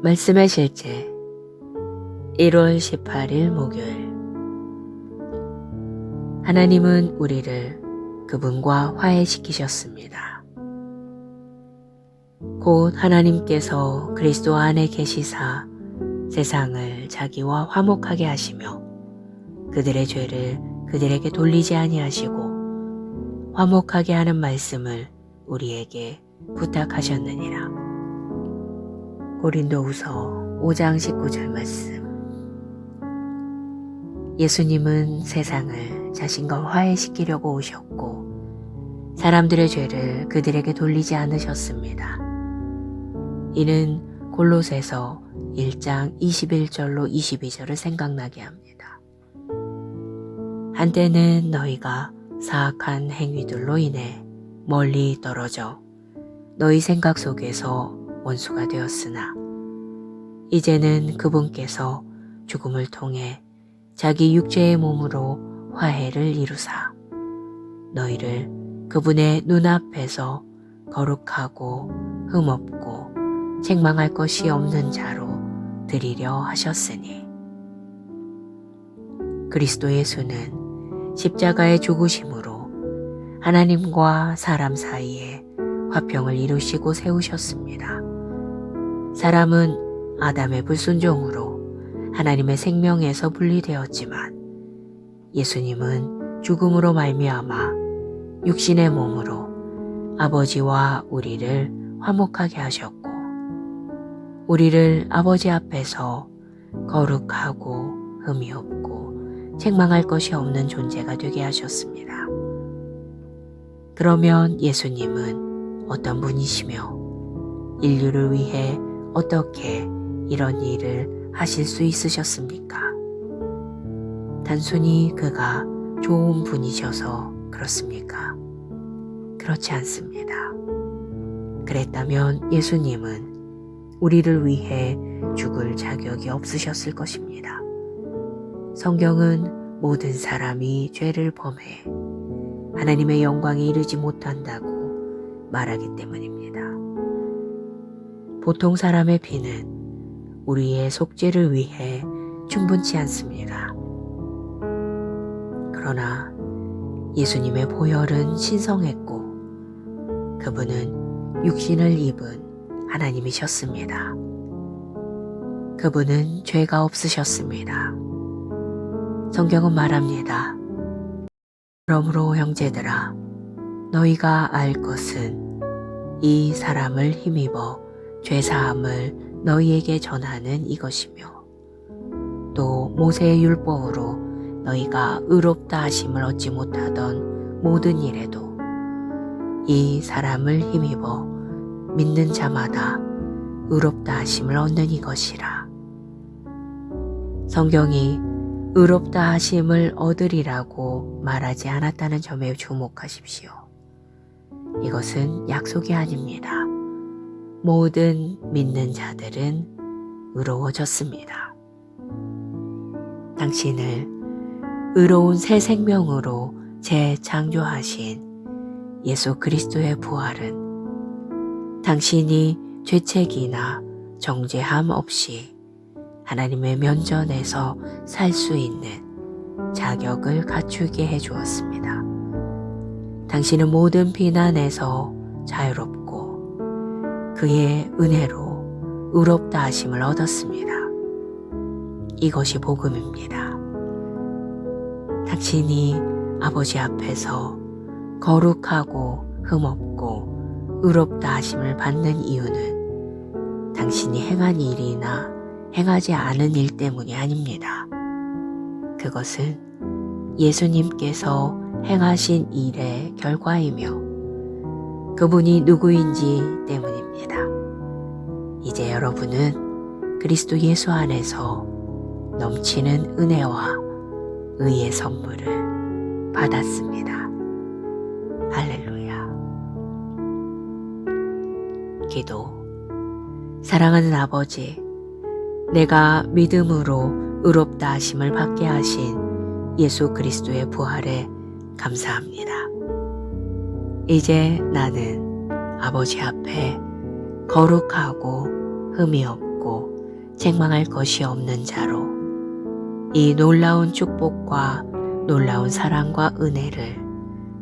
말씀의 실제 1월 18일 목요일. 하나님은 우리를 그분과 화해시키셨습니다. 곧 하나님께서 그리스도 안에 계시사 세상을 자기와 화목하게 하시며 그들의 죄를 그들에게 돌리지 아니하시고 화목하게 하는 말씀을 우리에게 부탁하셨느니라. 고린도후서 5장 19절 말씀. 예수님은 세상을 자신과 화해시키려고 오셨고 사람들의 죄를 그들에게 돌리지 않으셨습니다. 이는 골로새서 1장 21절로 22절을 생각나게 합니다. 한때는 너희가 사악한 행위들로 인해 멀리 떨어져 너희 생각 속에서 원수가 되었으나 이제는 그분께서 죽음을 통해 자기 육체의 몸으로 화해를 이루사 너희를 그분의 눈앞에서 거룩하고 흠없고 책망할 것이 없는 자로 드리려 하셨으니 그리스도 예수는 십자가의 죽으심으로 하나님과 사람 사이에 화평을 이루시고 세우셨습니다. 사람은 아담의 불순종으로 하나님의 생명에서 분리되었지만 예수님은 죽음으로 말미암아 육신의 몸으로 아버지와 우리를 화목하게 하셨고 우리를 아버지 앞에서 거룩하고 흠이 없고 책망할 것이 없는 존재가 되게 하셨습니다. 그러면 예수님은 어떤 분이시며 인류를 위해 어떻게 이런 일을 하실 수 있으셨습니까? 단순히 그가 좋은 분이셔서 그렇습니까? 그렇지 않습니다. 그랬다면 예수님은 우리를 위해 죽을 자격이 없으셨을 것입니다. 성경은 모든 사람이 죄를 범해 하나님의 영광에 이르지 못한다고 말하기 때문입니다. 보통 사람의 피는 우리의 속죄를 위해 충분치 않습니다. 그러나 예수님의 보혈은 신성했고 그분은 육신을 입은 하나님이셨습니다. 그분은 죄가 없으셨습니다. 성경은 말합니다. 그러므로 형제들아 너희가 알 것은 이 사람을 힘입어 죄사함을 너희에게 전하는 이것이며 또 모세의 율법으로 너희가 의롭다 하심을 얻지 못하던 모든 일에도 이 사람을 힘입어 믿는 자마다 의롭다 하심을 얻는 이것이라. 성경이 의롭다 하심을 얻으리라고 말하지 않았다는 점에 주목하십시오. 이것은 약속이 아닙니다. 모든 믿는 자들은 의로워졌습니다. 당신을 의로운 새 생명으로 재창조하신 예수 그리스도의 부활은 당신이 죄책이나 정죄함 없이 하나님의 면전에서 살 수 있는 자격을 갖추게 해주었습니다. 당신은 모든 비난에서 자유롭고 그의 은혜로 의롭다 하심을 얻었습니다. 이것이 복음입니다. 당신이 아버지 앞에서 거룩하고 흠없고 의롭다 하심을 받는 이유는 당신이 행한 일이나 행하지 않은 일 때문이 아닙니다. 그것은 예수님께서 행하신 일의 결과이며 그분이 누구인지 때문입니다. 이제 여러분은 그리스도 예수 안에서 넘치는 은혜와 의의 선물을 받았습니다. 할렐루야. 기도. 사랑하는 아버지, 내가 믿음으로 의롭다 하심을 받게 하신 예수 그리스도의 부활에 감사합니다. 이제 나는 아버지 앞에 거룩하고 흠이 없고 책망할 것이 없는 자로 이 놀라운 축복과 놀라운 사랑과 은혜를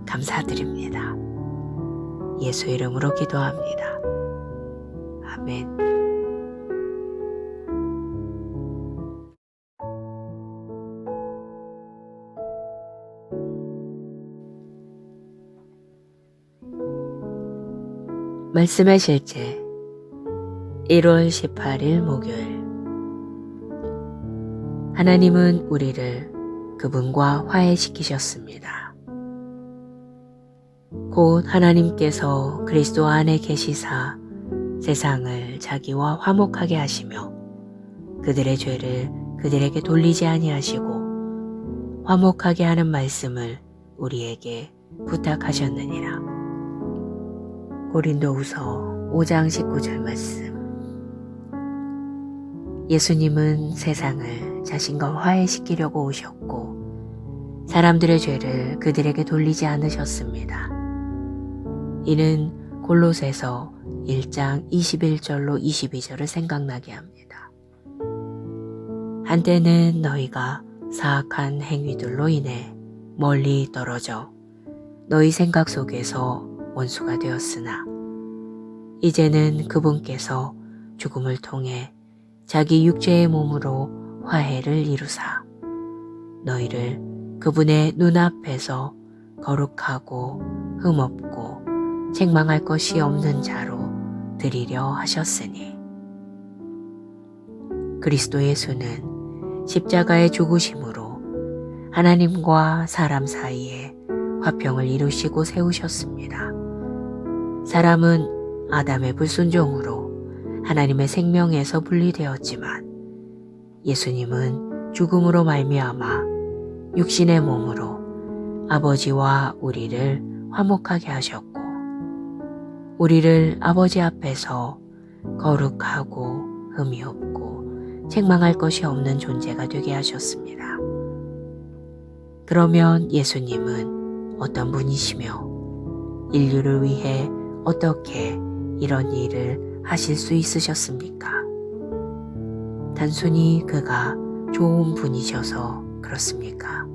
감사드립니다. 예수 이름으로 기도합니다. 아멘. 말씀의 실제 1월 18일 목요일. 하나님은 우리를 그분과 화해시키셨습니다. 곧 하나님께서 그리스도 안에 계시사 세상을 자기와 화목하게 하시며 그들의 죄를 그들에게 돌리지 아니하시고 화목하게 하는 말씀을 우리에게 부탁하셨느니라. 고린도후서 5장 19절 말씀. 예수님은 세상을 자신과 화해시키려고 오셨고 사람들의 죄를 그들에게 돌리지 않으셨습니다. 이는 골로새서 1장 21절로 22절을 생각나게 합니다. 한때는 너희가 사악한 행위들로 인해 멀리 떨어져 너희 생각 속에서 원수가 되었으나 이제는 그분께서 죽음을 통해 자기 육체의 몸으로 화해를 이루사 너희를 그분의 눈앞에서 거룩하고 흠없고 책망할 것이 없는 자로 드리려 하셨으니 그리스도 예수는 십자가의 죽으심으로 하나님과 사람 사이에 화평을 이루시고 세우셨습니다. 사람은 아담의 불순종으로 하나님의 생명에서 분리되었지만 예수님은 죽음으로 말미암아 육신의 몸으로 아버지와 우리를 화목하게 하셨고 우리를 아버지 앞에서 거룩하고 흠이 없고 책망할 것이 없는 존재가 되게 하셨습니다. 그러면 예수님은 어떤 분이시며 인류를 위해 어떻게 이런 일을 하실 수 있으셨습니까? 단순히 그가 좋은 분이셔서 그렇습니까?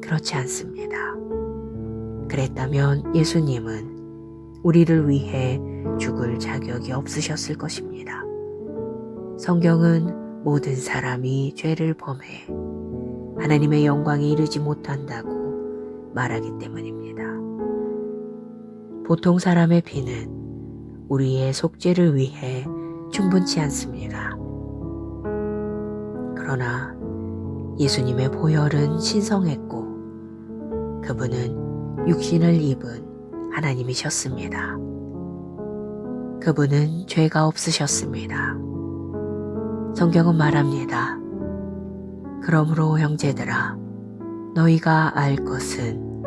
그렇지 않습니다. 그랬다면 예수님은 우리를 위해 죽을 자격이 없으셨을 것입니다. 성경은 모든 사람이 죄를 범해 하나님의 영광에 이르지 못한다고 말하기 때문입니다. 보통 사람의 피는 우리의 속죄를 위해 충분치 않습니다. 그러나 예수님의 보혈은 신성했고 그분은 육신을 입은 하나님이셨습니다. 그분은 죄가 없으셨습니다. 성경은 말합니다. 그러므로 형제들아 너희가 알 것은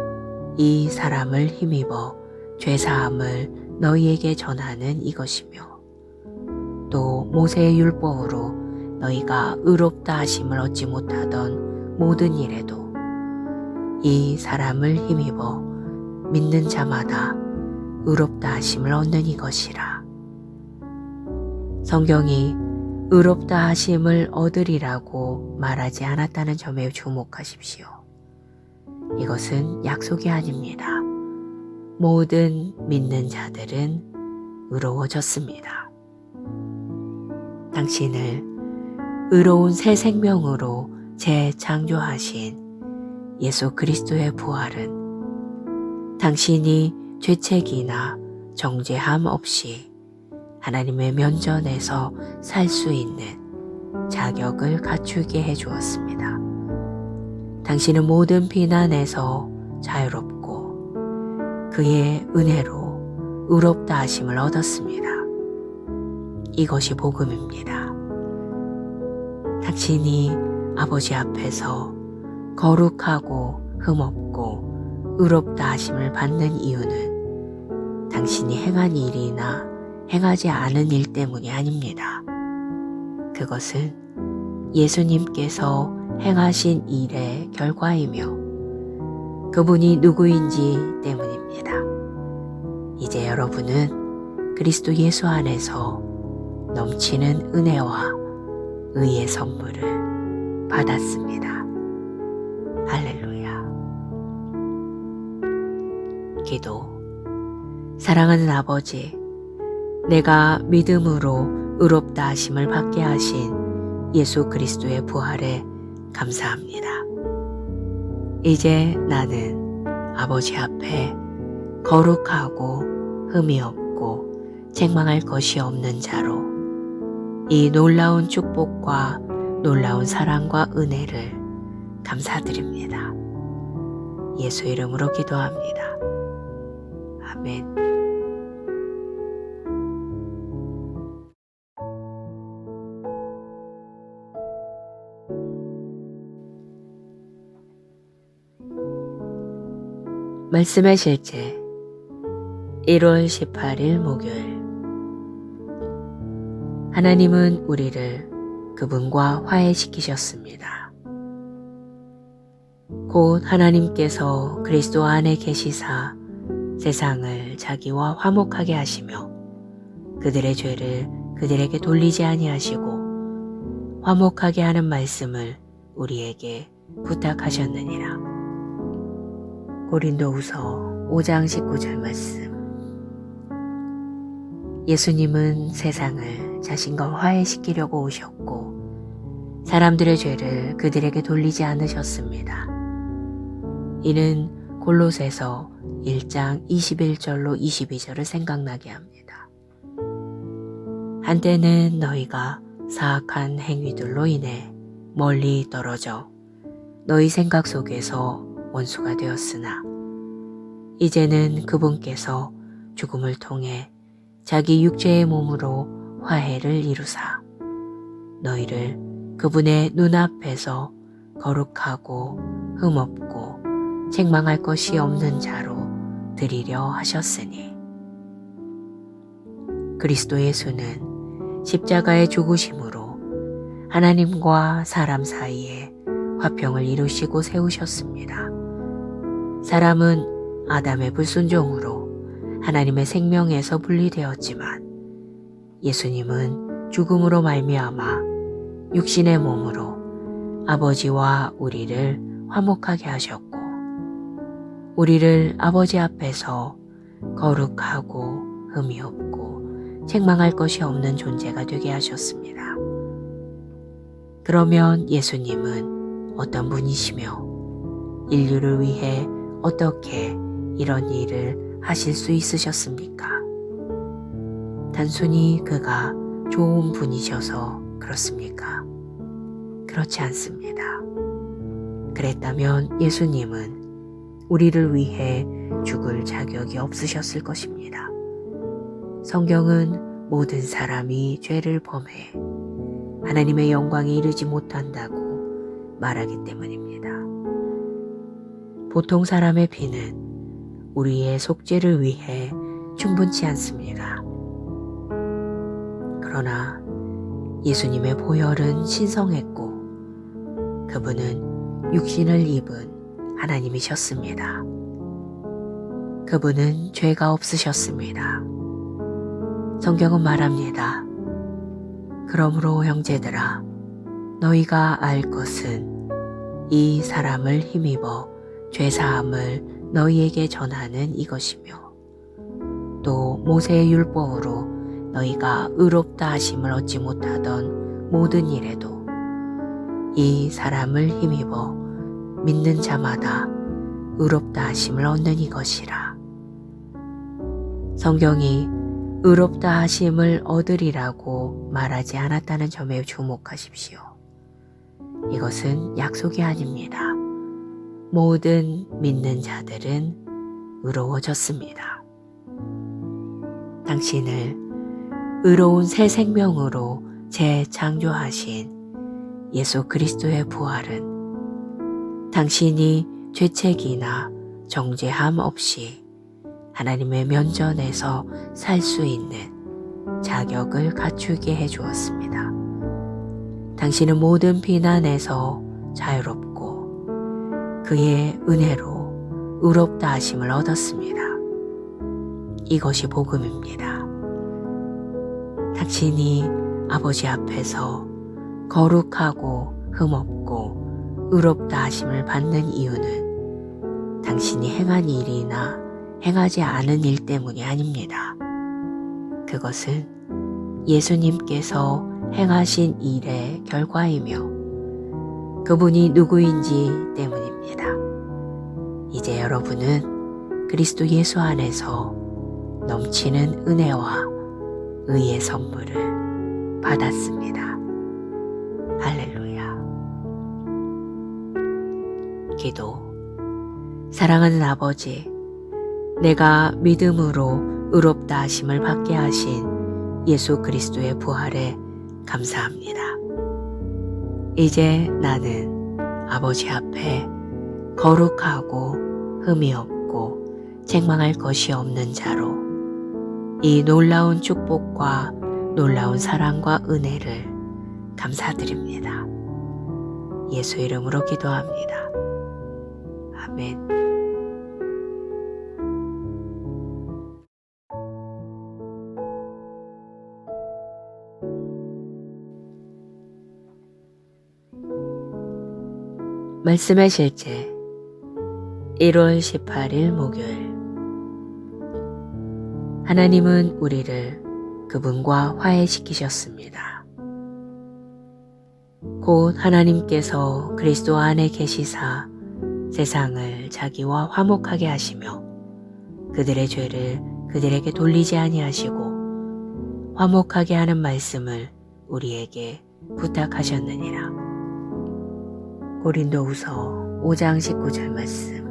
이 사람을 힘입어 죄사함을 너희에게 전하는 이것이며 또 모세의 율법으로 너희가 의롭다 하심을 얻지 못하던 모든 일에도 이 사람을 힘입어 믿는 자마다 의롭다 하심을 얻는 이것이라. 성경이 의롭다 하심을 얻으리라고 말하지 않았다는 점에 주목하십시오. 이것은 약속이 아닙니다. 모든 믿는 자들은 의로워졌습니다. 당신을 의로운 새 생명으로 재창조하신 예수 그리스도의 부활은 당신이 죄책이나 정죄함 없이 하나님의 면전에서 살 수 있는 자격을 갖추게 해주었습니다. 당신은 모든 비난에서 자유롭고 그의 은혜로 의롭다 하심을 얻었습니다. 이것이 복음입니다. 당신이 아버지 앞에서 거룩하고 흠없고 의롭다 하심을 받는 이유는 당신이 행한 일이나 행하지 않은 일 때문이 아닙니다. 그것은 예수님께서 행하신 일의 결과이며 그분이 누구인지 때문입니다. 이제 여러분은 그리스도 예수 안에서 넘치는 은혜와 의의 선물을 받았습니다. 할렐루야. 기도. 사랑하는 아버지, 내가 믿음으로 의롭다 하심을 받게 하신 예수 그리스도의 부활에 감사합니다. 이제 나는 아버지 앞에 거룩하고 흠이 없고 책망할 것이 없는 자로 이 놀라운 축복과 놀라운 사랑과 은혜를 감사드립니다. 예수 이름으로 기도합니다. 아멘. 말씀의 실제 1월 18일 목요일. 하나님은 우리를 그분과 화해시키셨습니다. 곧 하나님께서 그리스도 안에 계시사 세상을 자기와 화목하게 하시며 그들의 죄를 그들에게 돌리지 아니하시고 화목하게 하는 말씀을 우리에게 부탁하셨느니라. 고린도후서 5장 19절 말씀. 예수님은 세상을 자신과 화해시키려고 오셨고 사람들의 죄를 그들에게 돌리지 않으셨습니다. 이는 골로새서 1장 21절로 22절을 생각나게 합니다. 한때는 너희가 사악한 행위들로 인해 멀리 떨어져 너희 생각 속에서 원수가 되었으나 이제는 그분께서 죽음을 통해 자기 육체의 몸으로 화해를 이루사 너희를 그분의 눈앞에서 거룩하고 흠없고 책망할 것이 없는 자로 드리려 하셨으니 그리스도 예수는 십자가의 죽으심으로 하나님과 사람 사이에 화평을 이루시고 세우셨습니다. 사람은 아담의 불순종으로 하나님의 생명에서 분리되었지만 예수님은 죽음으로 말미암아 육신의 몸으로 아버지와 우리를 화목하게 하셨고 우리를 아버지 앞에서 거룩하고 흠이 없고 책망할 것이 없는 존재가 되게 하셨습니다. 그러면 예수님은 어떤 분이시며 인류를 위해 어떻게 이런 일을 하실 수 있으셨습니까? 단순히 그가 좋은 분이셔서 그렇습니까? 그렇지 않습니다. 그랬다면 예수님은 우리를 위해 죽을 자격이 없으셨을 것입니다. 성경은 모든 사람이 죄를 범해 하나님의 영광에 이르지 못한다고 말하기 때문입니다. 보통 사람의 피는 우리의 속죄를 위해 충분치 않습니다. 그러나 예수님의 보혈은 신성했고 그분은 육신을 입은 하나님이셨습니다. 그분은 죄가 없으셨습니다. 성경은 말합니다. 그러므로 형제들아 너희가 알 것은 이 사람을 힘입어 죄사함을 너희에게 전하는 이것이며 또 모세의 율법으로 너희가 의롭다 하심을 얻지 못하던 모든 일에도 이 사람을 힘입어 믿는 자마다 의롭다 하심을 얻는 이것이라. 성경이 의롭다 하심을 얻으리라고 말하지 않았다는 점에 주목하십시오. 이것은 약속이 아닙니다. 모든 믿는 자들은 의로워졌습니다. 당신을 의로운 새 생명으로 재창조하신 예수 그리스도의 부활은 당신이 죄책이나 정죄함 없이 하나님의 면전에서 살 수 있는 자격을 갖추게 해주었습니다. 당신은 모든 비난에서 자유롭고 그의 은혜로 의롭다 하심을 얻었습니다. 이것이 복음입니다. 당신이 아버지 앞에서 거룩하고 흠없고 의롭다 하심을 받는 이유는 당신이 행한 일이나 행하지 않은 일 때문이 아닙니다. 그것은 예수님께서 행하신 일의 결과이며 그분이 누구인지 때문입니다. 이제 여러분은 그리스도 예수 안에서 넘치는 은혜와 의의 선물을 받았습니다. 할렐루야. 기도. 사랑하는 아버지, 내가 믿음으로 의롭다 하심을 받게 하신 예수 그리스도의 부활에 감사합니다. 이제 나는 아버지 앞에 거룩하고 흠이 없고 책망할 것이 없는 자로 이 놀라운 축복과 놀라운 사랑과 은혜를 감사드립니다. 예수 이름으로 기도합니다. 아멘. 말씀의 실제 1월 18일 목요일. 하나님은 우리를 그분과 화해시키셨습니다. 곧 하나님께서 그리스도 안에 계시사 세상을 자기와 화목하게 하시며 그들의 죄를 그들에게 돌리지 아니하시고 화목하게 하는 말씀을 우리에게 부탁하셨느니라. 고린도후서 5장 19절 말씀.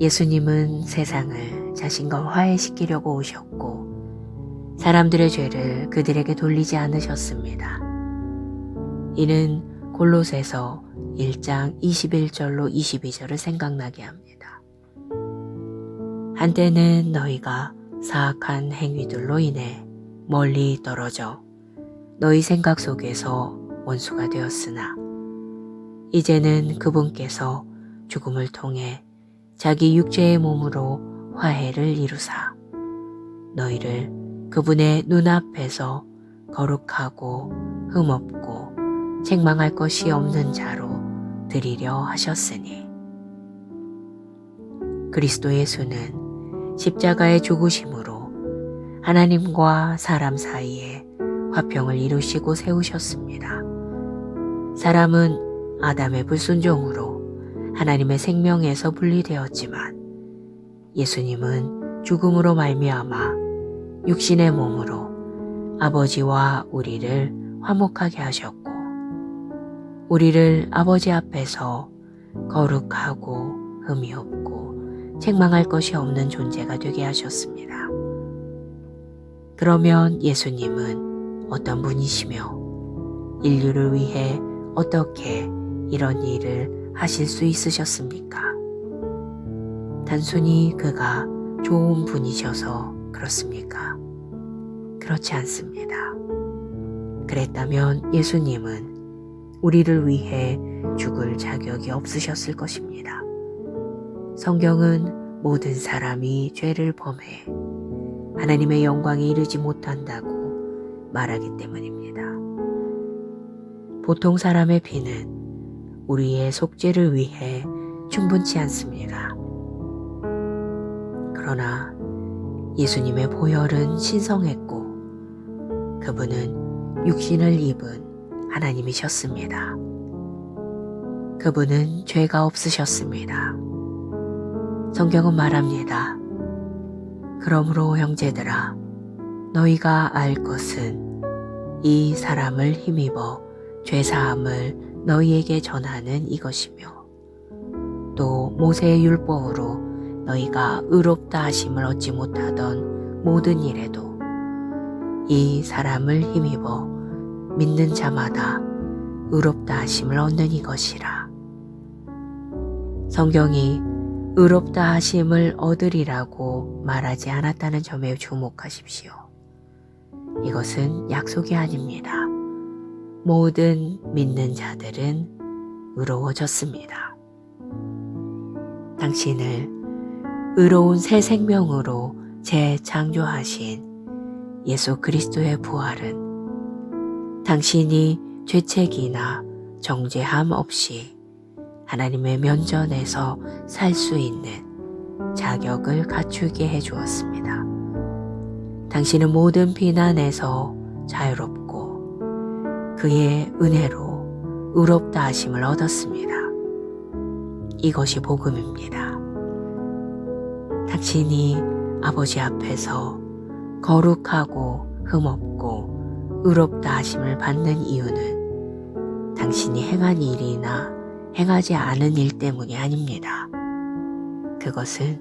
예수님은 세상을 자신과 화해시키려고 오셨고 사람들의 죄를 그들에게 돌리지 않으셨습니다. 이는 골로새서 1장 21절로 22절을 생각나게 합니다. 한때는 너희가 사악한 행위들로 인해 멀리 떨어져 너희 생각 속에서 원수가 되었으나 이제는 그분께서 죽음을 통해 자기 육체의 몸으로 화해를 이루사 너희를 그분의 눈앞에서 거룩하고 흠없고 책망할 것이 없는 자로 드리려 하셨으니 그리스도 예수는 십자가의 죽으심으로 하나님과 사람 사이에 화평을 이루시고 세우셨습니다. 사람은 아담의 불순종으로 하나님의 생명에서 분리되었지만 예수님은 죽음으로 말미암아 육신의 몸으로 아버지와 우리를 화목하게 하셨고 우리를 아버지 앞에서 거룩하고 흠이 없고 책망할 것이 없는 존재가 되게 하셨습니다. 그러면 예수님은 어떤 분이시며 인류를 위해 어떻게 이런 일을 하실 수 있으셨습니까? 단순히 그가 좋은 분이셔서 그렇습니까? 그렇지 않습니다. 그랬다면 예수님은 우리를 위해 죽을 자격이 없으셨을 것입니다. 성경은 모든 사람이 죄를 범해 하나님의 영광에 이르지 못한다고 말하기 때문입니다. 보통 사람의 피는 우리의 속죄를 위해 충분치 않습니다. 그러나 예수님의 보혈은 신성했고 그분은 육신을 입은 하나님이셨습니다. 그분은 죄가 없으셨습니다. 성경은 말합니다. 그러므로 형제들아 너희가 알 것은 이 사람을 힘입어 죄사함을 너희에게 전하는 이것이며 또 모세의 율법으로 너희가 의롭다 하심을 얻지 못하던 모든 일에도 이 사람을 힘입어 믿는 자마다 의롭다 하심을 얻는 이것이라. 성경이 의롭다 하심을 얻으리라고 말하지 않았다는 점에 주목하십시오. 이것은 약속이 아닙니다. 모든 믿는 자들은 의로워졌습니다. 당신을 의로운 새 생명으로 재창조하신 예수 그리스도의 부활은 당신이 죄책이나 정죄함 없이 하나님의 면전에서 살 수 있는 자격을 갖추게 해주었습니다. 당신은 모든 비난에서 자유롭고 그의 은혜로 의롭다 하심을 얻었습니다. 이것이 복음입니다. 당신이 아버지 앞에서 거룩하고 흠없고 의롭다 하심을 받는 이유는 당신이 행한 일이나 행하지 않은 일 때문이 아닙니다. 그것은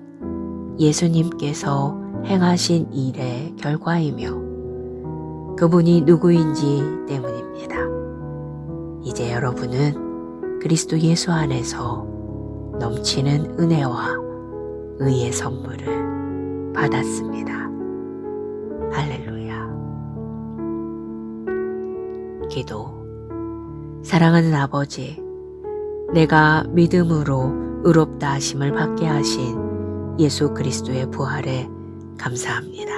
예수님께서 행하신 일의 결과이며 그분이 누구인지 때문입니다. 이제 여러분은 그리스도 예수 안에서 넘치는 은혜와 의의 선물을 받았습니다. 할렐루야. 기도. 사랑하는 아버지, 내가 믿음으로 의롭다 하심을 받게 하신 예수 그리스도의 부활에 감사합니다.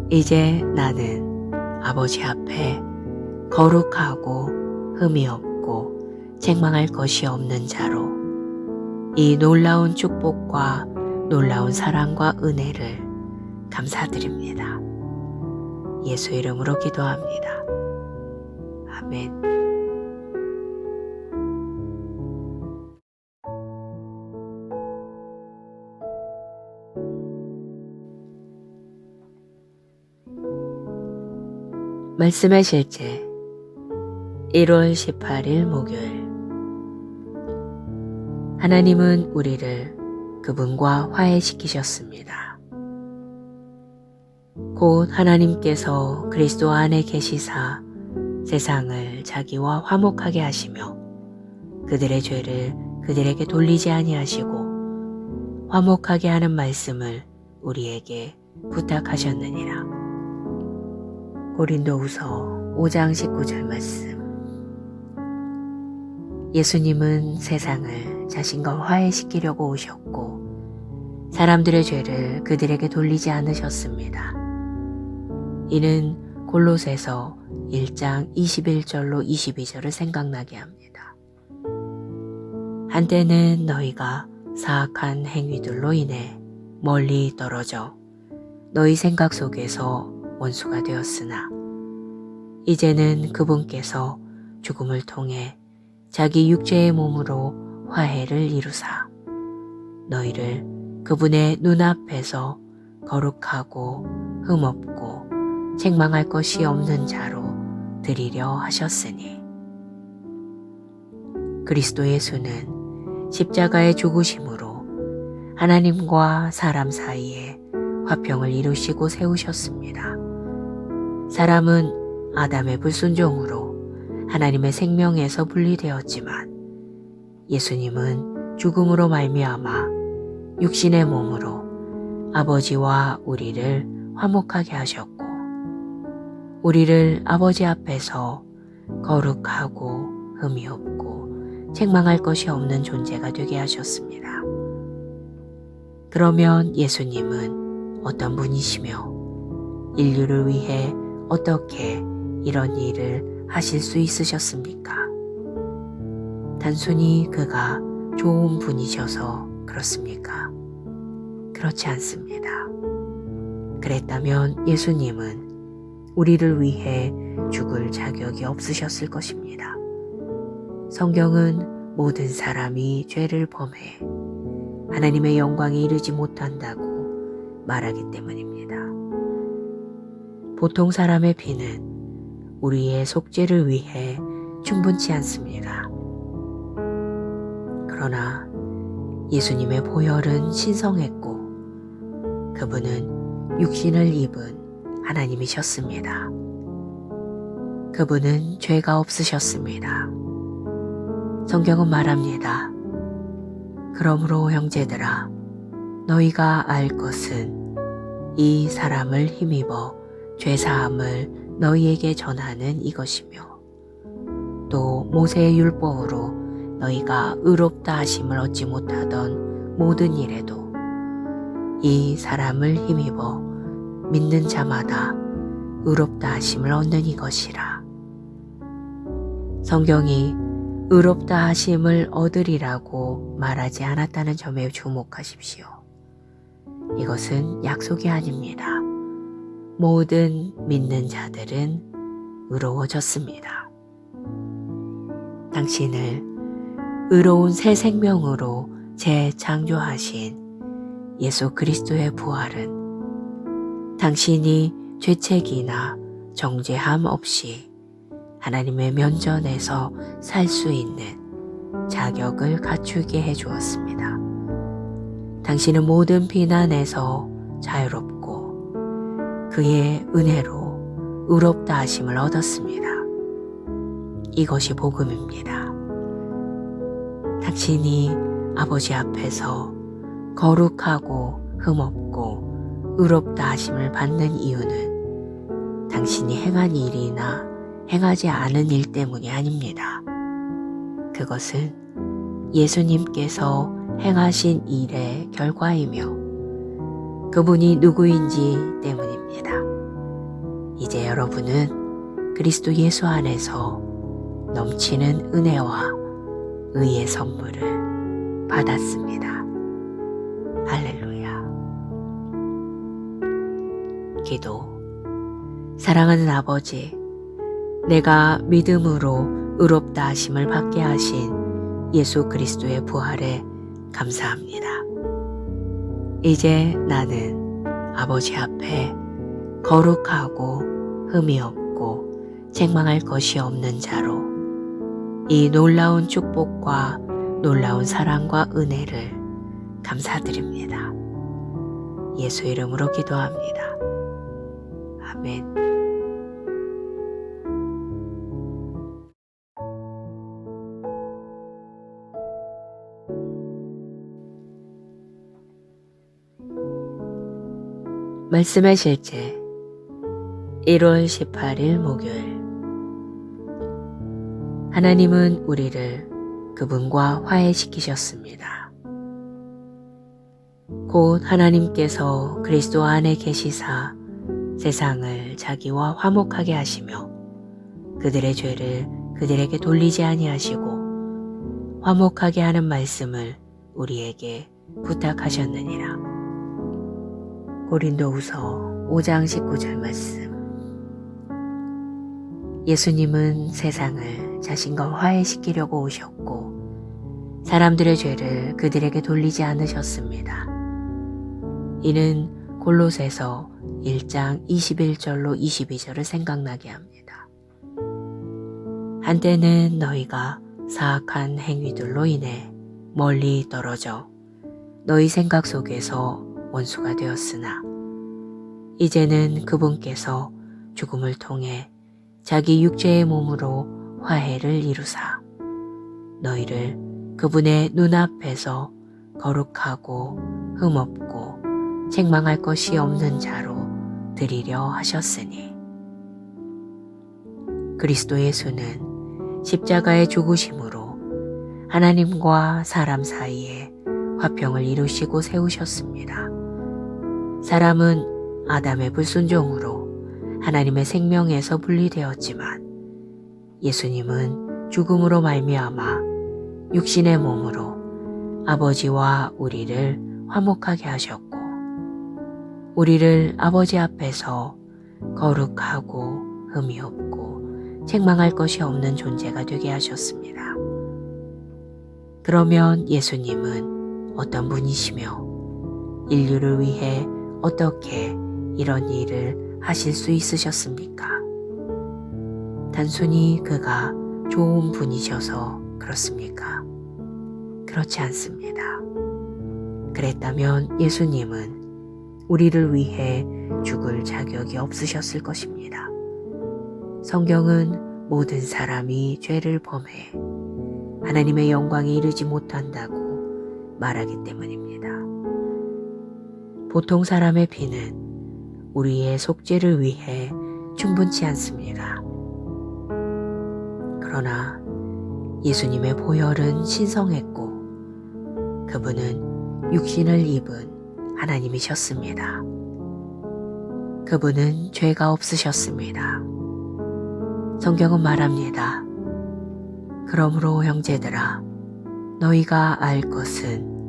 이제 나는 아버지 앞에 거룩하고 흠이 없고 책망할 것이 없는 자로 이 놀라운 축복과 놀라운 사랑과 은혜를 감사드립니다. 예수 이름으로 기도합니다. 아멘. 말씀의 실제 1월 18일 목요일. 하나님은 우리를 그분과 화해시키셨습니다. 곧 하나님께서 그리스도 안에 계시사 세상을 자기와 화목하게 하시며 그들의 죄를 그들에게 돌리지 아니하시고 화목하게 하는 말씀을 우리에게 부탁하셨느니라. 고린도후서 5장 19절 말씀. 예수님은 세상을 자신과 화해시키려고 오셨고 사람들의 죄를 그들에게 돌리지 않으셨습니다. 이는 골로새서 1장 21절로 22절을 생각나게 합니다. 한때는 너희가 사악한 행위들로 인해 멀리 떨어져 너희 생각 속에서 원수가 되었으나 이제는 그분께서 죽음을 통해 자기 육체의 몸으로 화해를 이루사 너희를 그분의 눈앞에서 거룩하고 흠없고 책망할 것이 없는 자로 드리려 하셨으니 그리스도 예수는 십자가의 죽으심으로 하나님과 사람 사이에 화평을 이루시고 세우셨습니다. 사람은 아담의 불순종으로 하나님의 생명에서 분리되었지만 예수님은 죽음으로 말미암아 육신의 몸으로 아버지와 우리를 화목하게 하셨고 우리를 아버지 앞에서 거룩하고 흠이 없고 책망할 것이 없는 존재가 되게 하셨습니다. 그러면 예수님은 어떤 분이시며 인류를 위해 어떻게 이런 일을 하실 수 있으셨습니까? 단순히 그가 좋은 분이셔서 그렇습니까? 그렇지 않습니다. 그랬다면 예수님은 우리를 위해 죽을 자격이 없으셨을 것입니다. 성경은 모든 사람이 죄를 범해 하나님의 영광에 이르지 못한다고 말하기 때문입니다. 보통 사람의 피는 우리의 속죄를 위해 충분치 않습니다. 그러나 예수님의 보혈은 신성했고 그분은 육신을 입은 하나님이셨습니다. 그분은 죄가 없으셨습니다. 성경은 말합니다. 그러므로 형제들아 너희가 알 것은 이 사람을 힘입어 죄사함을 너희에게 전하는 이것이며 또 모세의 율법으로 너희가 의롭다 하심을 얻지 못하던 모든 일에도 이 사람을 힘입어 믿는 자마다 의롭다 하심을 얻는 이것이라. 성경이 의롭다 하심을 얻으리라고 말하지 않았다는 점에 주목하십시오. 이것은 약속이 아닙니다. 모든 믿는 자들은 의로워졌습니다. 당신을 의로운 새 생명으로 재창조하신 예수 그리스도의 부활은 당신이 죄책이나 정죄함 없이 하나님의 면전에서 살 수 있는 자격을 갖추게 해주었습니다. 당신은 모든 비난에서 자유롭고 그의 은혜로 의롭다 하심을 얻었습니다. 이것이 복음입니다. 당신이 아버지 앞에서 거룩하고 흠없고 의롭다 하심을 받는 이유는 당신이 행한 일이나 행하지 않은 일 때문이 아닙니다. 그것은 예수님께서 행하신 일의 결과이며 그분이 누구인지 때문입니다. 이제 여러분은 그리스도 예수 안에서 넘치는 은혜와 의의 선물을 받았습니다. 할렐루야. 기도. 사랑하는 아버지, 내가 믿음으로 의롭다 하심을 받게 하신 예수 그리스도의 부활에 감사합니다. 이제 나는 아버지 앞에 거룩하고 흠이 없고 책망할 것이 없는 자로 이 놀라운 축복과 놀라운 사랑과 은혜를 감사드립니다. 예수 이름으로 기도합니다. 아멘. 말씀의 실제 1월 18일 목요일. 하나님은 우리를 그분과 화해시키셨습니다. 곧 하나님께서 그리스도 안에 계시사 세상을 자기와 화목하게 하시며 그들의 죄를 그들에게 돌리지 아니하시고 화목하게 하는 말씀을 우리에게 부탁하셨느니라. 고린도후서 5장 19절 말씀. 예수님은 세상을 자신과 화해시키려고 오셨고 사람들의 죄를 그들에게 돌리지 않으셨습니다. 이는 골로새서 1장 21절로 22절을 생각나게 합니다. 한때는 너희가 사악한 행위들로 인해 멀리 떨어져 너희 생각 속에서 원수가 되었으나 이제는 그분께서 죽음을 통해 자기 육체의 몸으로 화해를 이루사 너희를 그분의 눈앞에서 거룩하고 흠없고 책망할 것이 없는 자로 드리려 하셨으니 그리스도 예수는 십자가의 죽으심으로 하나님과 사람 사이에 화평을 이루시고 세우셨습니다. 사람은 아담의 불순종으로 하나님의 생명에서 분리되었지만 예수님은 죽음으로 말미암아 육신의 몸으로 아버지와 우리를 화목하게 하셨고 우리를 아버지 앞에서 거룩하고 흠이 없고 책망할 것이 없는 존재가 되게 하셨습니다. 그러면 예수님은 어떤 분이시며 인류를 위해 어떻게 이런 일을 하실 수 있으셨습니까? 단순히 그가 좋은 분이셔서 그렇습니까? 그렇지 않습니다. 그랬다면 예수님은 우리를 위해 죽을 자격이 없으셨을 것입니다. 성경은 모든 사람이 죄를 범해 하나님의 영광에 이르지 못한다고 말하기 때문입니다. 보통 사람의 피는 우리의 속죄를 위해 충분치 않습니다. 그러나 예수님의 보혈은 신성했고 그분은 육신을 입은 하나님이셨습니다. 그분은 죄가 없으셨습니다. 성경은 말합니다. 그러므로 형제들아, 너희가 알 것은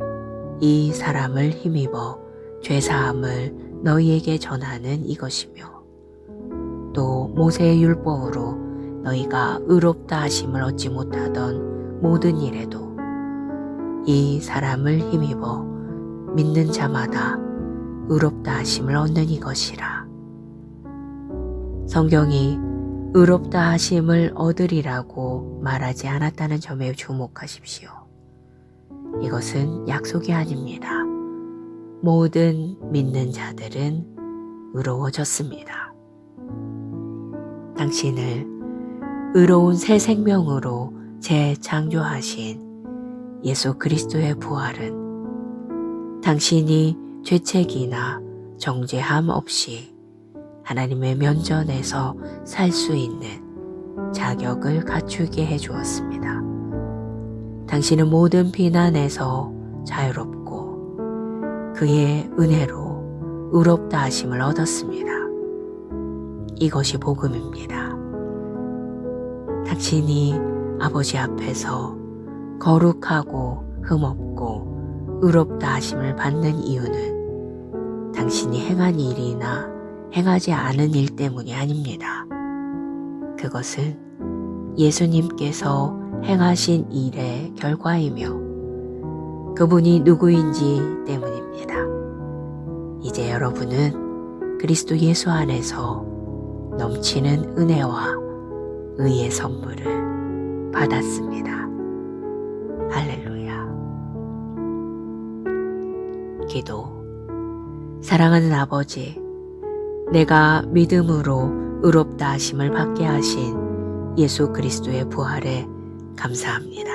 이 사람을 힘입어 죄사함을 너희에게 전하는 이것이며, 또 모세의 율법으로 너희가 의롭다 하심을 얻지 못하던 모든 일에도 이 사람을 힘입어 믿는 자마다 의롭다 하심을 얻는 이것이라. 성경이 의롭다 하심을 얻으리라고 말하지 않았다는 점에 주목하십시오. 이것은 약속이 아닙니다. 모든 믿는 자들은 의로워졌습니다. 당신을 의로운 새 생명으로 재창조하신 예수 그리스도의 부활은 당신이 죄책이나 정죄함 없이 하나님의 면전에서 살 수 있는 자격을 갖추게 해주었습니다. 당신은 모든 비난에서 자유롭고 그의 은혜로 의롭다 하심을 얻었습니다. 이것이 복음입니다. 당신이 아버지 앞에서 거룩하고 흠없고 의롭다 하심을 받는 이유는 당신이 행한 일이나 행하지 않은 일 때문이 아닙니다. 그것은 예수님께서 행하신 일의 결과이며 그분이 누구인지 때문입니다. 이제 여러분은 그리스도 예수 안에서 넘치는 은혜와 의의 선물을 받았습니다. 할렐루야. 기도. 사랑하는 아버지, 내가 믿음으로 의롭다 하심을 받게 하신 예수 그리스도의 부활에 감사합니다.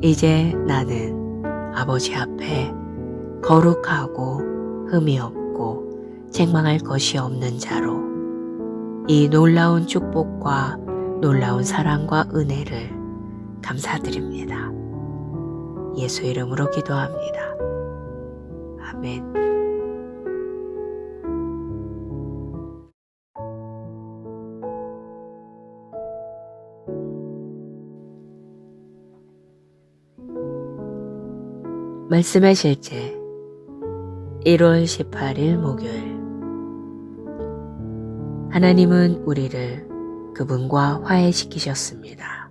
이제 나는 아버지 앞에 거룩하고 흠이 없고 책망할 것이 없는 자로 이 놀라운 축복과 놀라운 사랑과 은혜를 감사드립니다. 예수 이름으로 기도합니다. 아멘. 말씀의 실제 1월 18일 목요일. 하나님은 우리를 그분과 화해시키셨습니다.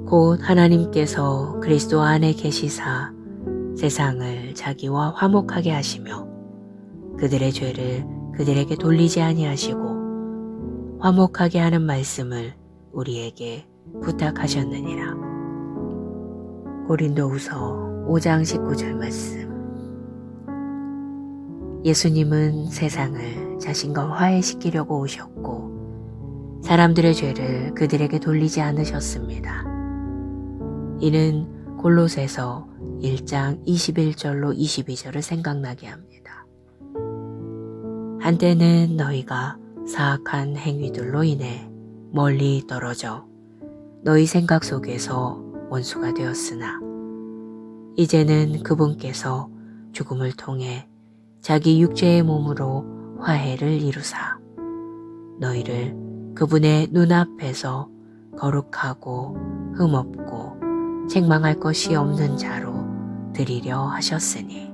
곧 하나님께서 그리스도 안에 계시사 세상을 자기와 화목하게 하시며 그들의 죄를 그들에게 돌리지 아니하시고 화목하게 하는 말씀을 우리에게 부탁하셨느니라. 고린도후서 5장 19절 말씀. 예수님은 세상을 자신과 화해시키려고 오셨고 사람들의 죄를 그들에게 돌리지 않으셨습니다. 이는 골로새서 1장 21절로 22절을 생각나게 합니다. 한때는 너희가 사악한 행위들로 인해 멀리 떨어져 너희 생각 속에서 원수가 되었으나 이제는 그분께서 죽음을 통해 자기 육체의 몸으로 화해를 이루사 너희를 그분의 눈앞에서 거룩하고 흠없고 책망할 것이 없는 자로 드리려 하셨으니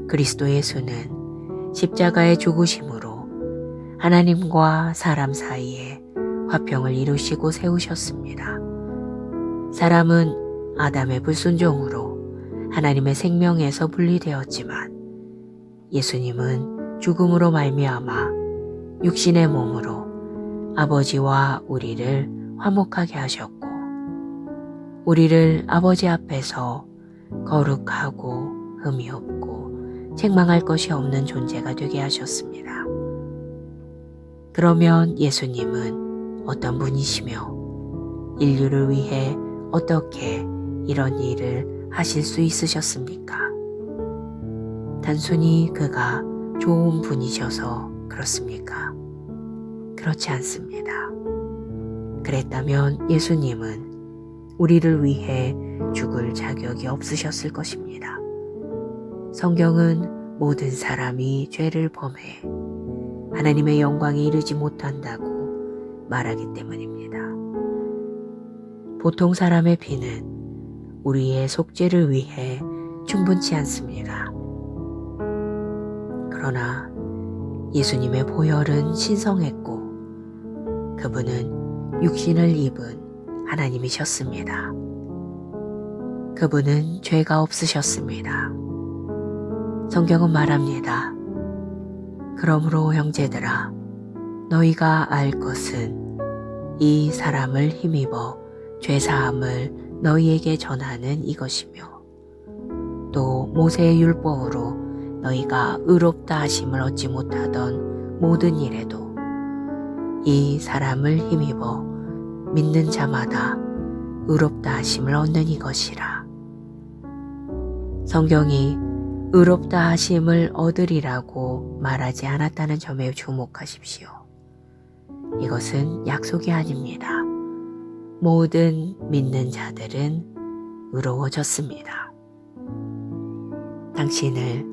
그리스도 예수는 십자가의 죽으심으로 하나님과 사람 사이에 화평을 이루시고 세우셨습니다. 사람은 아담의 불순종으로 하나님의 생명에서 분리되었지만 예수님은 죽음으로 말미암아 육신의 몸으로 아버지와 우리를 화목하게 하셨고 우리를 아버지 앞에서 거룩하고 흠이 없고 책망할 것이 없는 존재가 되게 하셨습니다. 그러면 예수님은 어떤 분이시며 인류를 위해 어떻게 이런 일을 하실 수 있으셨습니까? 단순히 그가 좋은 분이셔서 그렇습니까? 그렇지 않습니다. 그랬다면 예수님은 우리를 위해 죽을 자격이 없으셨을 것입니다. 성경은 모든 사람이 죄를 범해 하나님의 영광에 이르지 못한다고 말하기 때문입니다. 보통 사람의 피는 우리의 속죄를 위해 충분치 않습니다. 그러나 예수님의 보혈은 신성했고 그분은 육신을 입은 하나님이셨습니다. 그분은 죄가 없으셨습니다. 성경은 말합니다. 그러므로 형제들아, 너희가 알 것은 이 사람을 힘입어 죄사함을 너희에게 전하는 이것이며 또 모세의 율법으로 너희가 의롭다 하심을 얻지 못하던 모든 일에도 이 사람을 힘입어 믿는 자마다 의롭다 하심을 얻는 이것이라. 성경이 의롭다 하심을 얻으리라고 말하지 않았다는 점에 주목하십시오. 이것은 약속이 아닙니다. 모든 믿는 자들은 의로워졌습니다. 당신을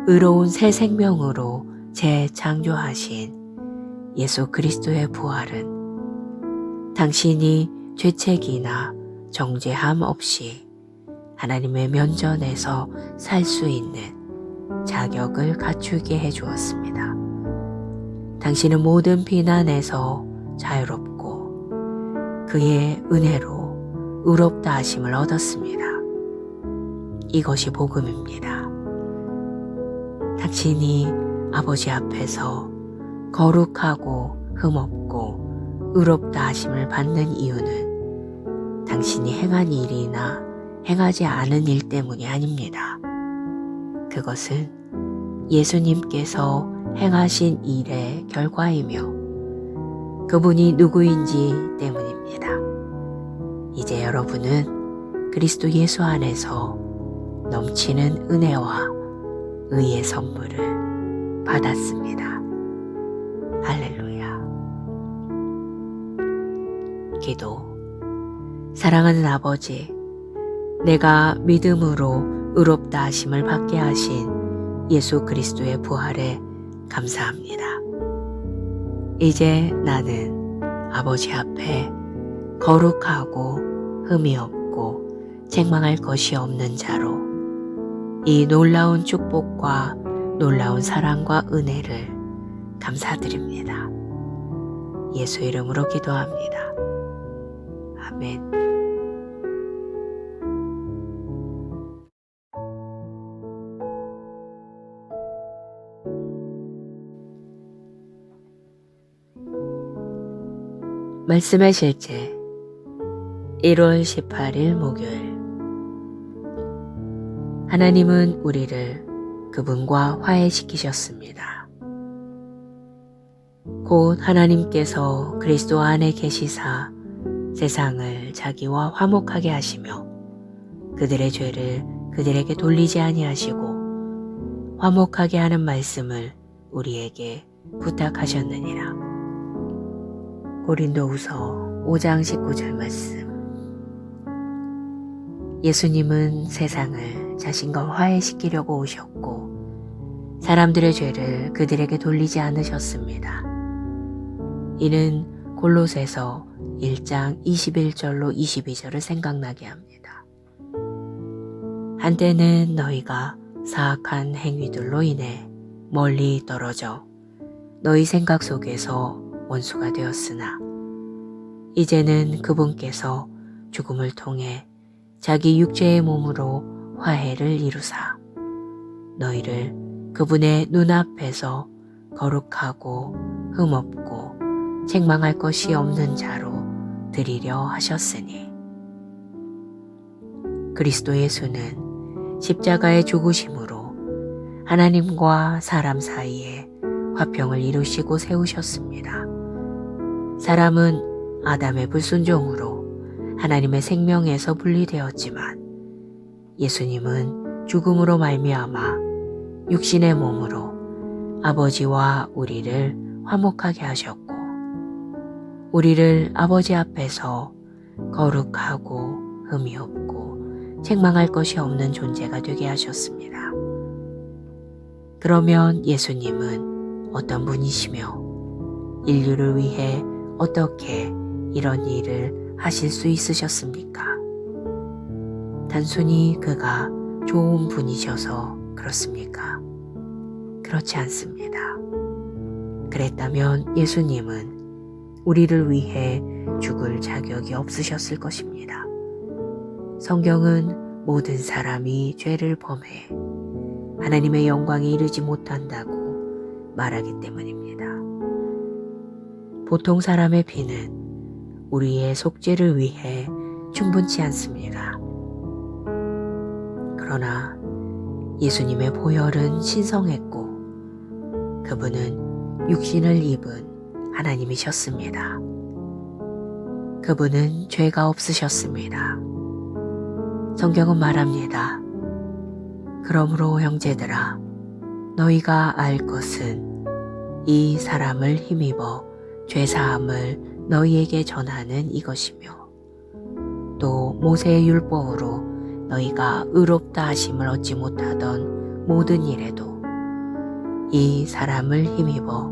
의로운 새 생명으로 재창조하신 예수 그리스도의 부활은 당신이 죄책이나 정죄함 없이 하나님의 면전에서 살 수 있는 자격을 갖추게 해주었습니다. 당신은 모든 비난에서 자유롭고 그의 은혜로 의롭다 하심을 얻었습니다. 이것이 복음입니다. 당신이 아버지 앞에서 거룩하고 흠없고 의롭다 하심을 받는 이유는 당신이 행한 일이나 행하지 않은 일 때문이 아닙니다. 그것은 예수님께서 행하신 일의 결과이며 그분이 누구인지 때문입니다. 이제 여러분은 그리스도 예수 안에서 넘치는 은혜와 의의 선물을 받았습니다. 할렐루야. 기도. 사랑하는 아버지, 내가 믿음으로 의롭다 하심을 받게 하신 예수 그리스도의 부활에 감사합니다. 이제 나는 아버지 앞에 거룩하고 흠이 없고 책망할 것이 없는 자로 이 놀라운 축복과 놀라운 사랑과 은혜를 감사드립니다. 예수 이름으로 기도합니다. 아멘. 말씀의 실제 1월 18일 목요일. 하나님은 우리를 그분과 화해시키셨습니다. 곧 하나님께서 그리스도 안에 계시사 세상을 자기와 화목하게 하시며 그들의 죄를 그들에게 돌리지 아니하시고 화목하게 하는 말씀을 우리에게 부탁하셨느니라. 고린도후서 5장 19절 말씀. 예수님은 세상을 자신과 화해시키려고 오셨고 사람들의 죄를 그들에게 돌리지 않으셨습니다. 이는 골로새서 1장 21절로 22절을 생각나게 합니다. 한때는 너희가 사악한 행위들로 인해 멀리 떨어져 너희 생각 속에서 원수가 되었으나 이제는 그분께서 죽음을 통해 자기 육체의 몸으로 화해를 이루사 너희를 그분의 눈앞에서 거룩하고 흠없고 책망할 것이 없는 자로 드리려 하셨으니 그리스도 예수는 십자가의 죽으심으로 하나님과 사람 사이에 화평을 이루시고 세우셨습니다. 사람은 아담의 불순종으로 하나님의 생명에서 분리되었지만 예수님은 죽음으로 말미암아 육신의 몸으로 아버지와 우리를 화목하게 하셨고 우리를 아버지 앞에서 거룩하고 흠이 없고 책망할 것이 없는 존재가 되게 하셨습니다. 그러면 예수님은 어떤 분이시며 인류를 위해 어떻게 이런 일을 하실 수 있으셨습니까? 단순히 그가 좋은 분이셔서 그렇습니까? 그렇지 않습니다. 그랬다면 예수님은 우리를 위해 죽을 자격이 없으셨을 것입니다. 성경은 모든 사람이 죄를 범해 하나님의 영광에 이르지 못한다고 말하기 때문입니다. 보통 사람의 피는 우리의 속죄를 위해 충분치 않습니다. 그러나 예수님의 보혈은 신성했고 그분은 육신을 입은 하나님이셨습니다. 그분은 죄가 없으셨습니다. 성경은 말합니다. 그러므로 형제들아, 너희가 알 것은 이 사람을 힘입어 죄사함을 너희에게 전하는 이것이며 또 모세의 율법으로 너희가 의롭다 하심을 얻지 못하던 모든 일에도 이 사람을 힘입어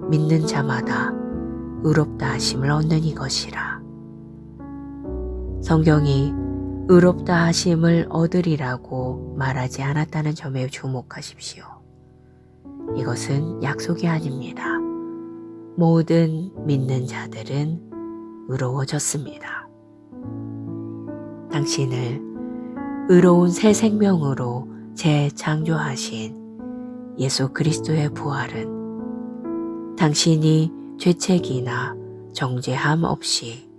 믿는 자마다 의롭다 하심을 얻는 이것이라. 성경이 의롭다 하심을 얻으리라고 말하지 않았다는 점에 주목하십시오. 이것은 약속이 아닙니다. 모든 믿는 자들은 의로워졌습니다. 당신을 의로운 새 생명으로 재창조하신 예수 그리스도의 부활은 당신이 죄책이나 정죄함 없이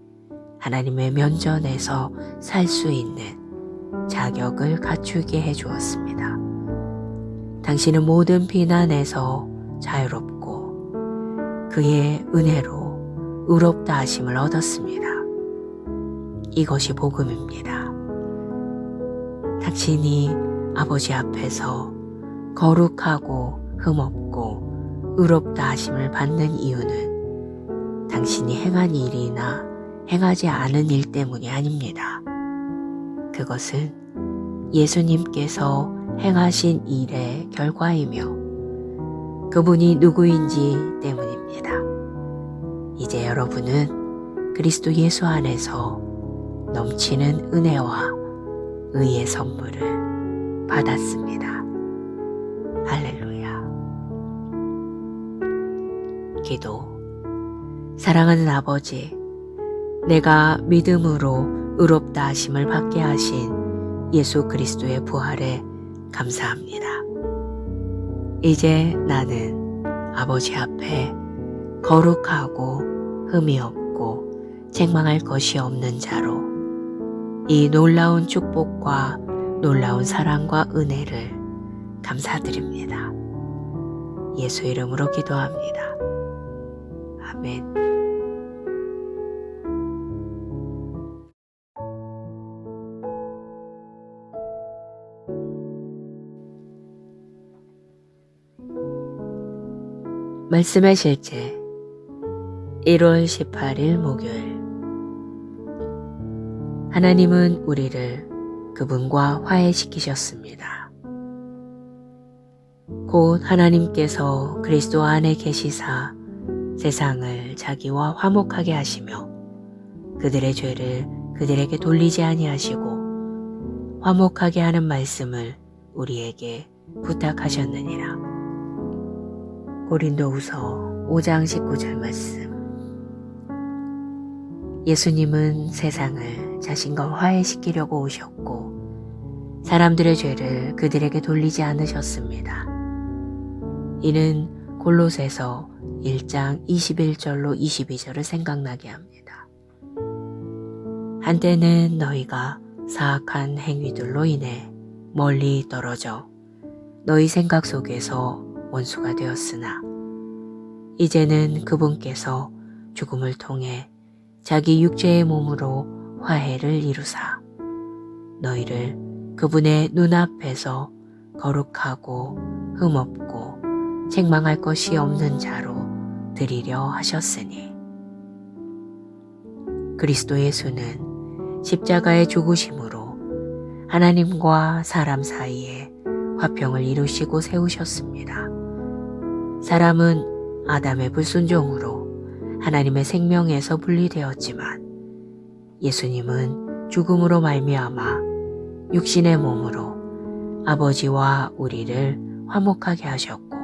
하나님의 면전에서 살 수 있는 자격을 갖추게 해주었습니다. 당신은 모든 비난에서 자유롭고 그의 은혜로 의롭다 하심을 얻었습니다. 이것이 복음입니다. 당신이 아버지 앞에서 거룩하고 흠없고 의롭다 하심을 받는 이유는 당신이 행한 일이나 행하지 않은 일 때문이 아닙니다. 그것은 예수님께서 행하신 일의 결과이며 그분이 누구인지 때문입니다. 이제 여러분은 그리스도 예수 안에서 넘치는 은혜와 의의 선물을 받았습니다. 할렐루야. 기도. 사랑하는 아버지, 내가 믿음으로 의롭다 하심을 받게 하신 예수 그리스도의 부활에 감사합니다. 이제 나는 아버지 앞에 거룩하고 흠이 없고 책망할 것이 없는 자로 이 놀라운 축복과 놀라운 사랑과 은혜를 감사드립니다. 예수 이름으로 기도합니다. 아멘. 말씀의 실제 1월 18일 목요일. 하나님은 우리를 그분과 화해시키셨습니다. 곧 하나님께서 그리스도 안에 계시사 세상을 자기와 화목하게 하시며 그들의 죄를 그들에게 돌리지 아니하시고 화목하게 하는 말씀을 우리에게 부탁하셨느니라. 고린도후서 5장 19절 말씀. 예수님은 세상을 자신과 화해시키려고 오셨고 사람들의 죄를 그들에게 돌리지 않으셨습니다. 이는 골로새서 1장 21절로 22절을 생각나게 합니다. 한때는 너희가 사악한 행위들로 인해 멀리 떨어져 너희 생각 속에서 원수가 되었으나 이제는 그분께서 죽음을 통해 자기 육체의 몸으로 화해를 이루사 너희를 그분의 눈앞에서 거룩하고 흠없고 책망할 것이 없는 자로 드리려 하셨으니 그리스도 예수는 십자가의 죽으심으로 하나님과 사람 사이에 화평을 이루시고 세우셨습니다. 사람은 아담의 불순종으로 하나님의 생명에서 분리되었지만 예수님은 죽음으로 말미암아 육신의 몸으로 아버지와 우리를 화목하게 하셨고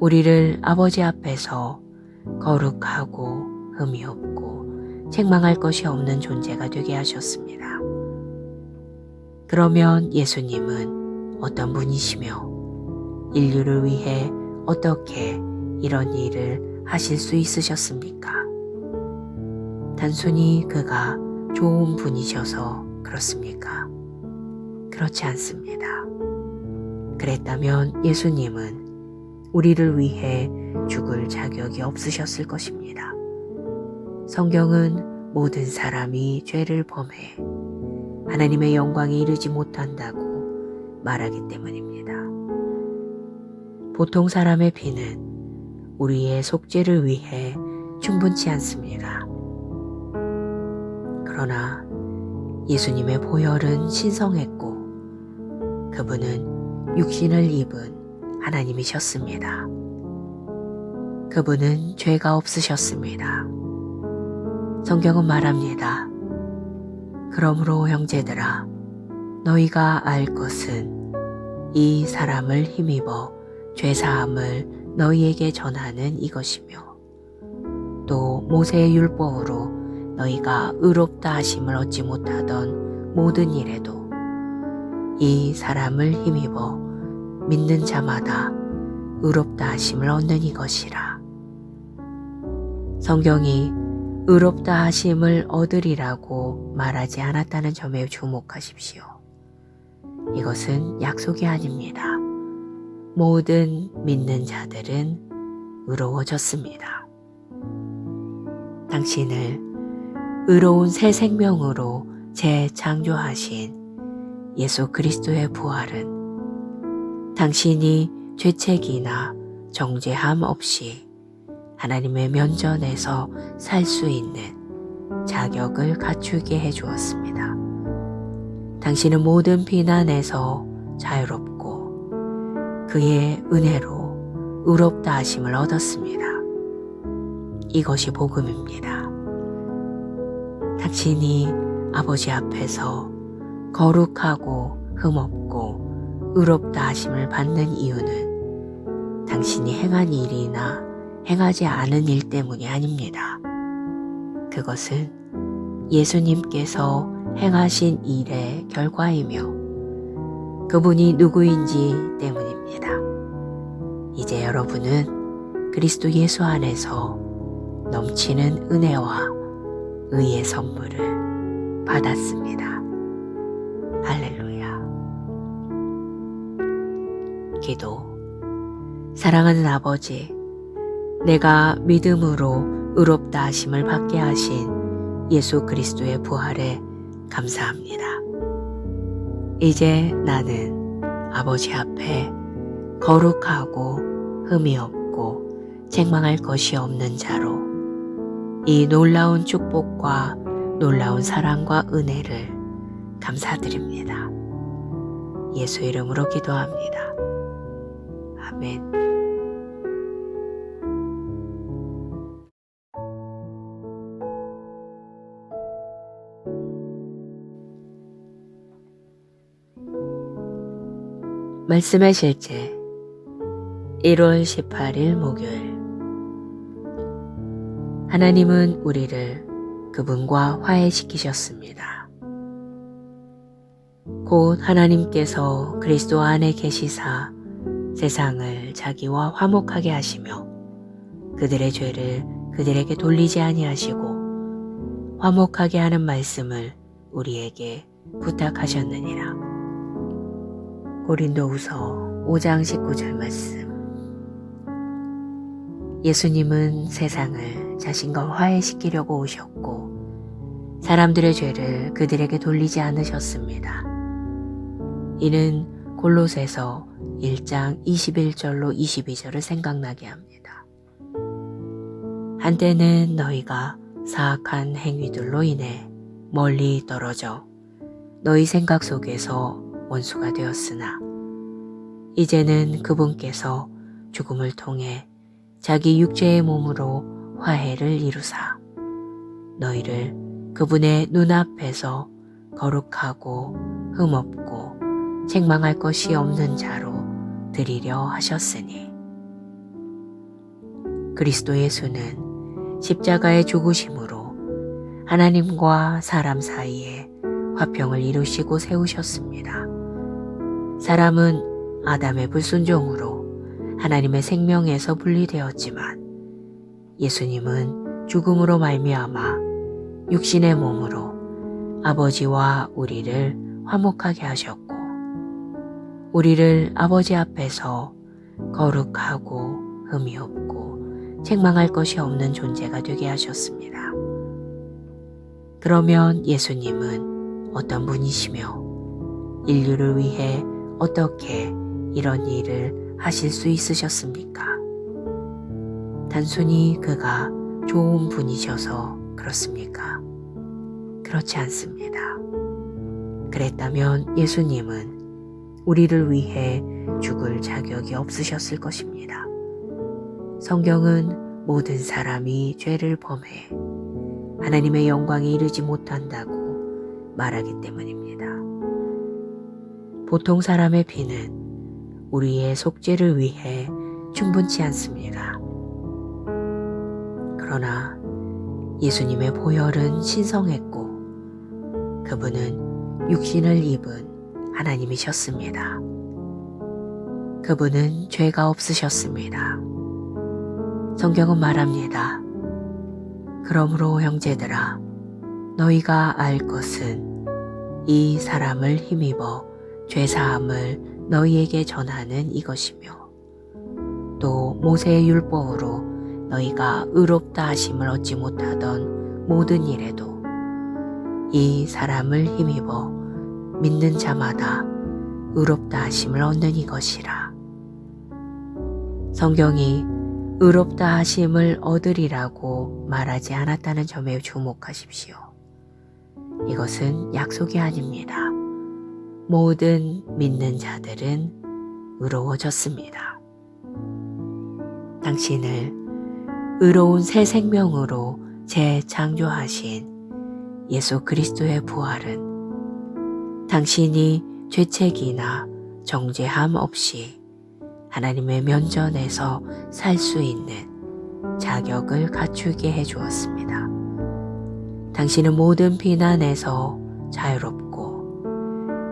우리를 아버지 앞에서 거룩하고 흠이 없고 책망할 것이 없는 존재가 되게 하셨습니다. 그러면 예수님은 어떤 분이시며 인류를 위해 어떻게 이런 일을 하실 수 있으셨습니까? 단순히 그가 좋은 분이셔서 그렇습니까? 그렇지 않습니다. 그랬다면 예수님은 우리를 위해 죽을 자격이 없으셨을 것입니다. 성경은 모든 사람이 죄를 범해 하나님의 영광에 이르지 못한다고 말하기 때문입니다. 보통 사람의 피는 우리의 속죄를 위해 충분치 않습니다. 그러나 예수님의 보혈은 신성했고 그분은 육신을 입은 하나님이셨습니다. 그분은 죄가 없으셨습니다. 성경은 말합니다. 그러므로 형제들아 너희가 알 것은 이 사람을 힘입어 죄사함을 너희에게 전하는 이것이며 또 모세의 율법으로 너희가 의롭다 하심을 얻지 못하던 모든 일에도 이 사람을 힘입어 믿는 자마다 의롭다 하심을 얻는 이것이라. 성경이 의롭다 하심을 얻으리라고 말하지 않았다는 점에 주목하십시오. 이것은 약속이 아닙니다. 모든 믿는 자들은 의로워졌습니다. 당신을 의로운 새 생명으로 재창조하신 예수 그리스도의 부활은 당신이 죄책이나 정죄함 없이 하나님의 면전에서 살 수 있는 자격을 갖추게 해주었습니다. 당신은 모든 비난에서 자유롭고 그의 은혜로 의롭다 하심을 얻었습니다. 이것이 복음입니다. 당신이 아버지 앞에서 거룩하고 흠없고 의롭다 하심을 받는 이유는 당신이 행한 일이나 행하지 않은 일 때문이 아닙니다. 그것은 예수님께서 행하신 일의 결과이며 그분이 누구인지 때문입니다. 이제 여러분은 그리스도 예수 안에서 넘치는 은혜와 의의 선물을 받았습니다. 할렐루야. 기도. 사랑하는 아버지, 내가 믿음으로 의롭다 하심을 받게 하신 예수 그리스도의 부활에 감사합니다. 이제 나는 아버지 앞에 거룩하고 흠이 없고 책망할 것이 없는 자로 이 놀라운 축복과 놀라운 사랑과 은혜를 감사드립니다. 예수 이름으로 기도합니다. 아멘. 말씀의 실제 1월 18일 목요일. 하나님은 우리를 그분과 화해시키셨습니다. 곧 하나님께서 그리스도 안에 계시사 세상을 자기와 화목하게 하시며 그들의 죄를 그들에게 돌리지 아니하시고 화목하게 하는 말씀을 우리에게 부탁하셨느니라. 고린도후서 5장 19절 말씀. 예수님은 세상을 자신과 화해시키려고 오셨고 사람들의 죄를 그들에게 돌리지 않으셨습니다. 이는 골로새서 1장 21절로 22절을 생각나게 합니다. 한때는 너희가 사악한 행위들로 인해 멀리 떨어져 너희 생각 속에서 원수가 되었으나 이제는 그분께서 죽음을 통해 자기 육체의 몸으로 화해를 이루사 너희를 그분의 눈앞에서 거룩하고 흠없고 책망할 것이 없는 자로 드리려 하셨으니 그리스도 예수는 십자가의 죽으심으로 하나님과 사람 사이에 화평을 이루시고 세우셨습니다. 사람은 아담의 불순종으로 하나님의 생명에서 분리되었지만 예수님은 죽음으로 말미암아 육신의 몸으로 아버지와 우리를 화목하게 하셨고 우리를 아버지 앞에서 거룩하고 흠이 없고 책망할 것이 없는 존재가 되게 하셨습니다. 그러면 예수님은 어떤 분이시며 인류를 위해 어떻게 이런 일을 하실 수 있으셨습니까? 단순히 그가 좋은 분이셔서 그렇습니까? 그렇지 않습니다. 그랬다면 예수님은 우리를 위해 죽을 자격이 없으셨을 것입니다. 성경은 모든 사람이 죄를 범해 하나님의 영광에 이르지 못한다고 말하기 때문입니다. 보통 사람의 피는 우리의 속죄를 위해 충분치 않습니다. 그러나 예수님의 보혈은 신성했고 그분은 육신을 입은 하나님이셨습니다. 그분은 죄가 없으셨습니다. 성경은 말합니다. 그러므로 형제들아 너희가 알 것은 이 사람을 힘입어 죄사함을 너희에게 전하는 이것이며 또 모세의 율법으로 너희가 의롭다 하심을 얻지 못하던 모든 일에도 이 사람을 힘입어 믿는 자마다 의롭다 하심을 얻는 이것이라. 성경이 의롭다 하심을 얻으리라고 말하지 않았다는 점에 주목하십시오. 이것은 약속이 아닙니다. 모든 믿는 자들은 의로워졌습니다. 당신을 의로운 새 생명으로 재창조하신 예수 그리스도의 부활은 당신이 죄책이나 정죄함 없이 하나님의 면전에서 살 수 있는 자격을 갖추게 해주었습니다. 당신은 모든 비난에서 자유롭고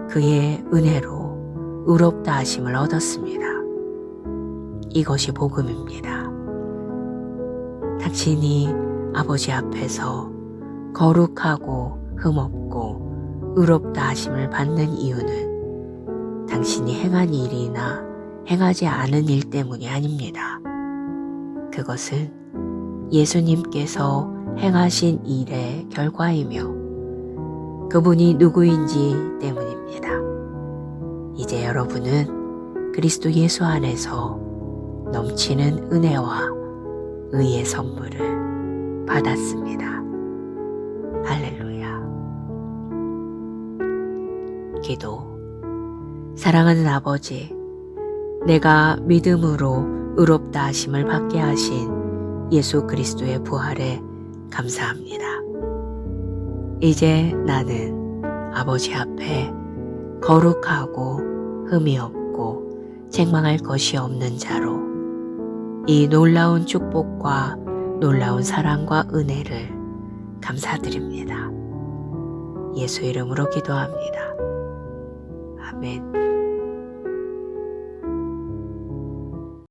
그의 은혜로 의롭다 하심을 얻었습니다. 이것이 복음입니다. 당신이 아버지 앞에서 거룩하고 흠없고 의롭다 하심을 받는 이유는 당신이 행한 일이나 행하지 않은 일 때문이 아닙니다. 그것은 예수님께서 행하신 일의 결과이며 그분이 누구인지 때문입니다. 이제 여러분은 그리스도 예수 안에서 넘치는 은혜와 의의 선물을 받았습니다. 할렐루야. 기도. 사랑하는 아버지, 내가 믿음으로 의롭다 하심을 받게 하신 예수 그리스도의 부활에 감사합니다. 이제 나는 아버지 앞에 거룩하고 흠이 없고 책망할 것이 없는 자로 이 놀라운 축복과 놀라운 사랑과 은혜를 감사드립니다. 예수 이름으로 기도합니다. 아멘.